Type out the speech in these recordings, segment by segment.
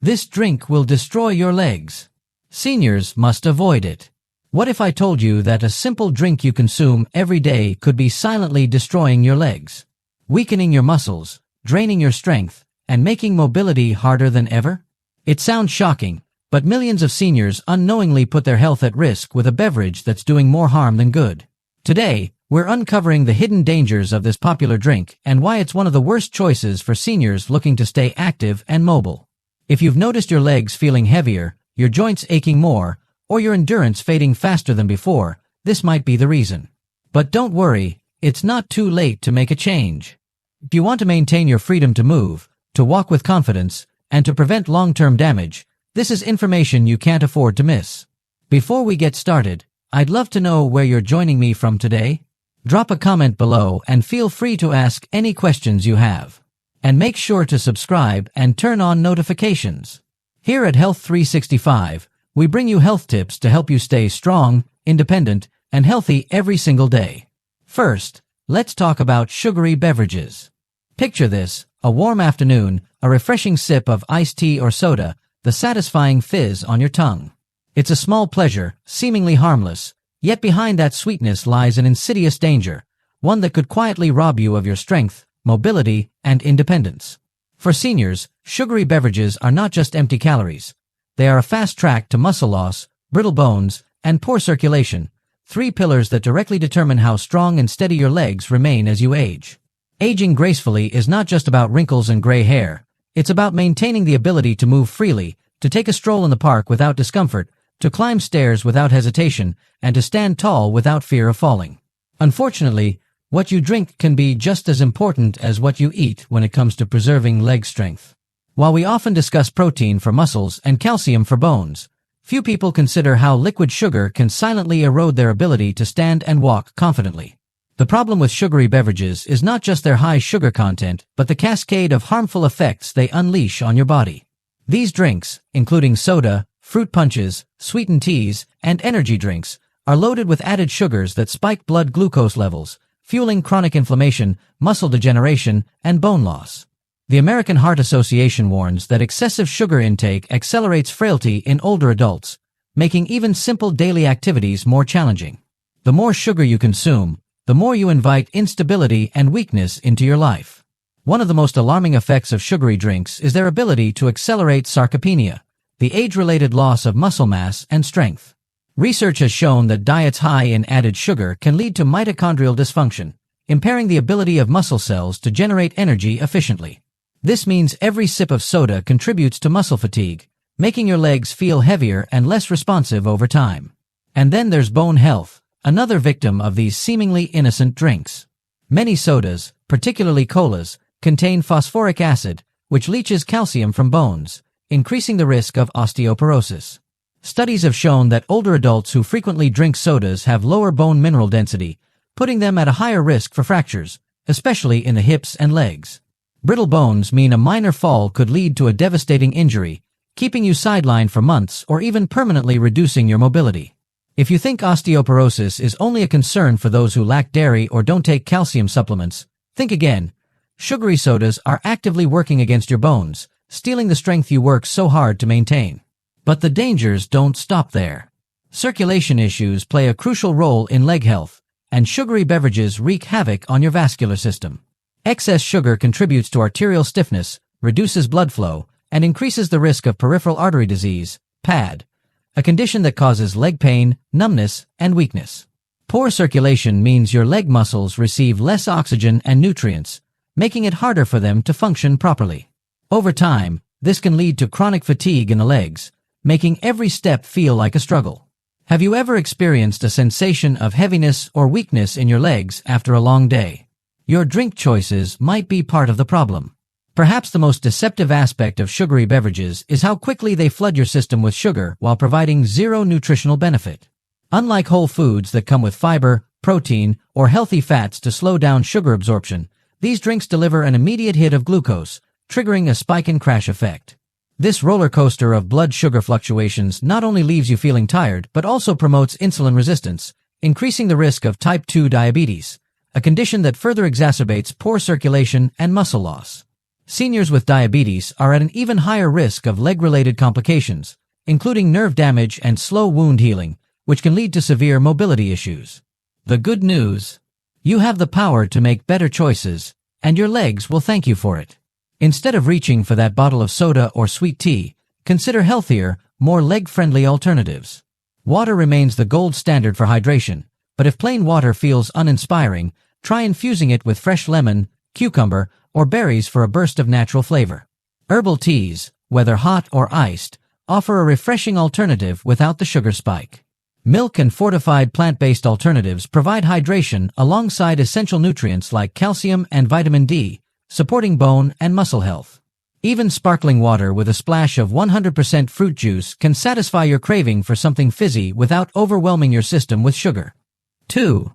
This drink will destroy your legs. Seniors must avoid it. What if I told you that a simple drink you consume every day could be silently destroying your legs, weakening your muscles, draining your strength, and making mobility harder than ever? It sounds shocking, but millions of seniors unknowingly put their health at risk with a beverage that's doing more harm than good. Today, we're uncovering the hidden dangers of this popular drink and why it's one of the worst choices for seniors looking to stay active and mobile. If you've noticed your legs feeling heavier, your joints aching more, or your endurance fading faster than before, this might be the reason. But don't worry, it's not too late to make a change. If you want to maintain your freedom to move, to walk with confidence, and to prevent long-term damage, this is information you can't afford to miss. Before we get started, I'd love to know where you're joining me from today. Drop a comment below and feel free to ask any questions you have. And make sure to subscribe and turn on notifications. Here at Health 365, we bring you health tips to help you stay strong, independent, and healthy every single day. First, let's talk about sugary beverages. Picture this, a warm afternoon, a refreshing sip of iced tea or soda, the satisfying fizz on your tongue. It's a small pleasure, seemingly harmless, yet behind that sweetness lies an insidious danger, one that could quietly rob you of your strength, mobility, and independence. For seniors, sugary beverages are not just empty calories. They are a fast track to muscle loss, brittle bones, and poor circulation, three pillars that directly determine how strong and steady your legs remain as you age. Aging gracefully is not just about wrinkles and gray hair. It's about maintaining the ability to move freely, to take a stroll in the park without discomfort, to climb stairs without hesitation, and to stand tall without fear of falling. Unfortunately, what you drink can be just as important as what you eat when it comes to preserving leg strength. While we often discuss protein for muscles and calcium for bones, few people consider how liquid sugar can silently erode their ability to stand and walk confidently. The problem with sugary beverages is not just their high sugar content, but the cascade of harmful effects they unleash on your body. These drinks, including soda, fruit punches, sweetened teas, and energy drinks, are loaded with added sugars that spike blood glucose levels, fueling chronic inflammation, muscle degeneration, and bone loss. The American Heart Association warns that excessive sugar intake accelerates frailty in older adults, making even simple daily activities more challenging. The more sugar you consume, the more you invite instability and weakness into your life. One of the most alarming effects of sugary drinks is their ability to accelerate sarcopenia, the age-related loss of muscle mass and strength. Research has shown that diets high in added sugar can lead to mitochondrial dysfunction, impairing the ability of muscle cells to generate energy efficiently. This means every sip of soda contributes to muscle fatigue, making your legs feel heavier and less responsive over time. And then there's bone health, another victim of these seemingly innocent drinks. Many sodas, particularly colas, contain phosphoric acid, which leaches calcium from bones, increasing the risk of osteoporosis. Studies have shown that older adults who frequently drink sodas have lower bone mineral density, putting them at a higher risk for fractures, especially in the hips and legs. Brittle bones mean a minor fall could lead to a devastating injury, keeping you sidelined for months or even permanently reducing your mobility. If you think osteoporosis is only a concern for those who lack dairy or don't take calcium supplements, think again. Sugary sodas are actively working against your bones, stealing the strength you work so hard to maintain. But the dangers don't stop there. Circulation issues play a crucial role in leg health, and sugary beverages wreak havoc on your vascular system. Excess sugar contributes to arterial stiffness, reduces blood flow, and increases the risk of peripheral artery disease, PAD, a condition that causes leg pain, numbness, and weakness. Poor circulation means your leg muscles receive less oxygen and nutrients, making it harder for them to function properly. Over time, this can lead to chronic fatigue in the legs, making every step feel like a struggle. Have you ever experienced a sensation of heaviness or weakness in your legs after a long day? Your drink choices might be part of the problem. Perhaps the most deceptive aspect of sugary beverages is how quickly they flood your system with sugar while providing zero nutritional benefit. Unlike whole foods that come with fiber, protein, or healthy fats to slow down sugar absorption, these drinks deliver an immediate hit of glucose, triggering a spike and crash effect. This roller coaster of blood sugar fluctuations not only leaves you feeling tired but also promotes insulin resistance, increasing the risk of type 2 diabetes, a condition that further exacerbates poor circulation and muscle loss. Seniors with diabetes are at an even higher risk of leg-related complications, including nerve damage and slow wound healing, which can lead to severe mobility issues. The good news: you have the power to make better choices, and your legs will thank you for it. Instead of reaching for that bottle of soda or sweet tea, consider healthier, more leg-friendly alternatives. Water remains the gold standard for hydration, but if plain water feels uninspiring, try infusing it with fresh lemon, cucumber, or berries for a burst of natural flavor. Herbal teas, whether hot or iced, offer a refreshing alternative without the sugar spike. Milk and fortified plant-based alternatives provide hydration alongside essential nutrients like calcium and vitamin D, supporting bone and muscle health. Even sparkling water with a splash of 100% fruit juice can satisfy your craving for something fizzy without overwhelming your system with sugar. 2.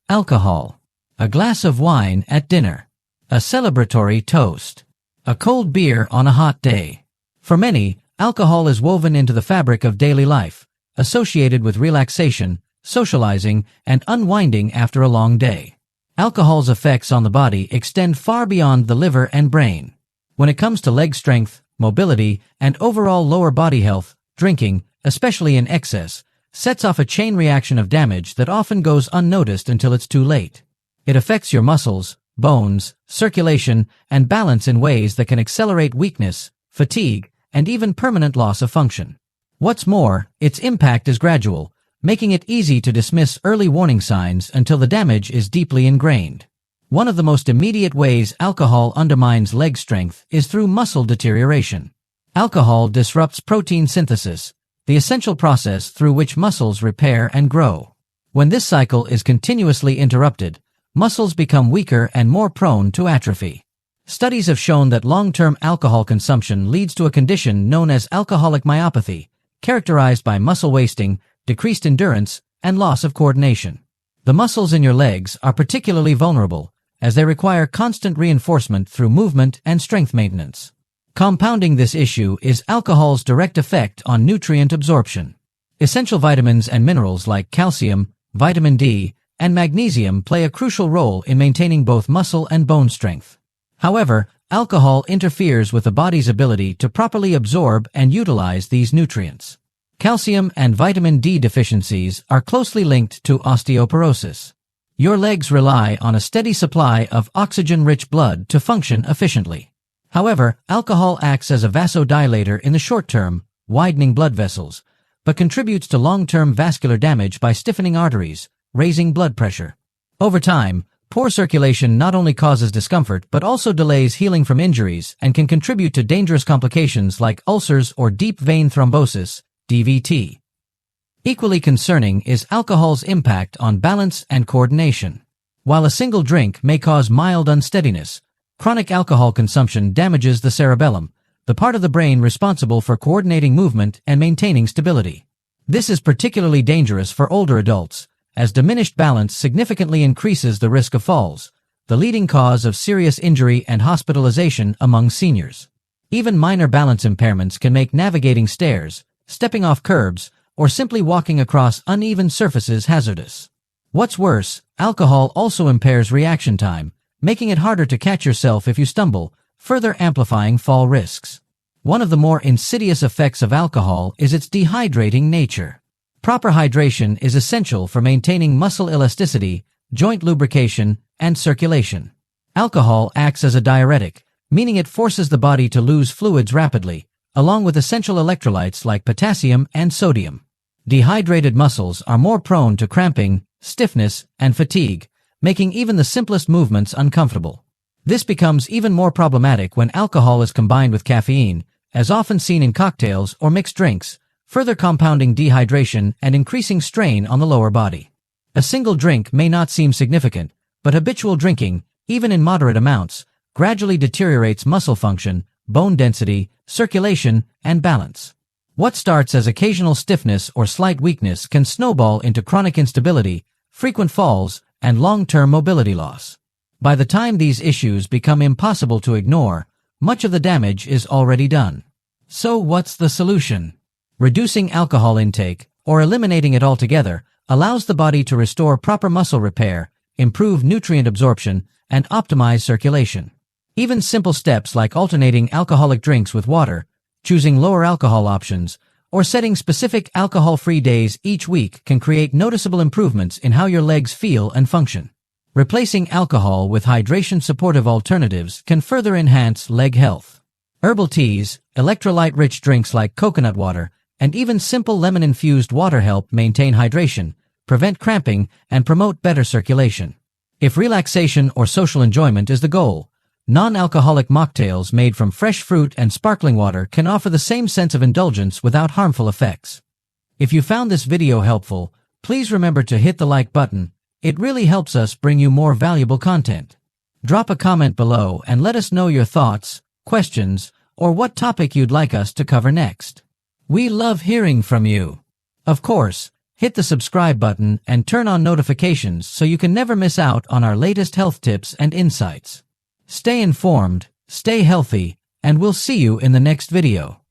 Alcohol. A glass of wine at dinner. A celebratory toast. A cold beer on a hot day. For many, alcohol is woven into the fabric of daily life, associated with relaxation, socializing, and unwinding after a long day. Alcohol's effects on the body extend far beyond the liver and brain. When it comes to leg strength, mobility, and overall lower body health, drinking, especially in excess, sets off a chain reaction of damage that often goes unnoticed until it's too late. It affects your muscles, bones, circulation, and balance in ways that can accelerate weakness, fatigue, and even permanent loss of function. What's more, its impact is gradual, making it easy to dismiss early warning signs until the damage is deeply ingrained. One of the most immediate ways alcohol undermines leg strength is through muscle deterioration. Alcohol disrupts protein synthesis, the essential process through which muscles repair and grow. When this cycle is continuously interrupted, muscles become weaker and more prone to atrophy. Studies have shown that long-term alcohol consumption leads to a condition known as alcoholic myopathy, characterized by muscle wasting, decreased endurance, and loss of coordination. The muscles in your legs are particularly vulnerable, as they require constant reinforcement through movement and strength maintenance. Compounding this issue is alcohol's direct effect on nutrient absorption. Essential vitamins and minerals like calcium, vitamin D, and magnesium play a crucial role in maintaining both muscle and bone strength. However, alcohol interferes with the body's ability to properly absorb and utilize these nutrients. Calcium and vitamin D deficiencies are closely linked to osteoporosis. Your legs rely on a steady supply of oxygen-rich blood to function efficiently. However, alcohol acts as a vasodilator in the short term, widening blood vessels, but contributes to long-term vascular damage by stiffening arteries, raising blood pressure. Over time, poor circulation not only causes discomfort but also delays healing from injuries and can contribute to dangerous complications like ulcers or deep vein thrombosis, DVT. Equally concerning is alcohol's impact on balance and coordination. While a single drink may cause mild unsteadiness, chronic alcohol consumption damages the cerebellum, the part of the brain responsible for coordinating movement and maintaining stability. This is particularly dangerous for older adults, as diminished balance significantly increases the risk of falls, the leading cause of serious injury and hospitalization among seniors. Even minor balance impairments can make navigating stairs, stepping off curbs, or simply walking across uneven surfaces hazardous. What's worse, alcohol also impairs reaction time, making it harder to catch yourself if you stumble, further amplifying fall risks. One of the more insidious effects of alcohol is its dehydrating nature. Proper hydration is essential for maintaining muscle elasticity, joint lubrication, and circulation. Alcohol acts as a diuretic, meaning it forces the body to lose fluids rapidly, along with essential electrolytes like potassium and sodium. Dehydrated muscles are more prone to cramping, stiffness, and fatigue, making even the simplest movements uncomfortable. This becomes even more problematic when alcohol is combined with caffeine, as often seen in cocktails or mixed drinks, further compounding dehydration and increasing strain on the lower body. A single drink may not seem significant, but habitual drinking, even in moderate amounts, gradually deteriorates muscle function, bone density, circulation, and balance. What starts as occasional stiffness or slight weakness can snowball into chronic instability, frequent falls, and long-term mobility loss. By the time these issues become impossible to ignore, much of the damage is already done. So what's the solution? Reducing alcohol intake, or eliminating it altogether, allows the body to restore proper muscle repair, improve nutrient absorption, and optimize circulation. Even simple steps like alternating alcoholic drinks with water, choosing lower alcohol options, or setting specific alcohol-free days each week can create noticeable improvements in how your legs feel and function. Replacing alcohol with hydration-supportive alternatives can further enhance leg health. Herbal teas, electrolyte-rich drinks like coconut water, and even simple lemon-infused water help maintain hydration, prevent cramping, and promote better circulation. If relaxation or social enjoyment is the goal, non-alcoholic mocktails made from fresh fruit and sparkling water can offer the same sense of indulgence without harmful effects. If you found this video helpful, please remember to hit the like button. It really helps us bring you more valuable content. Drop a comment below and let us know your thoughts, questions, or what topic you'd like us to cover next. We love hearing from you. Of course, hit the subscribe button and turn on notifications so you can never miss out on our latest health tips and insights. Stay informed, stay healthy, and we'll see you in the next video.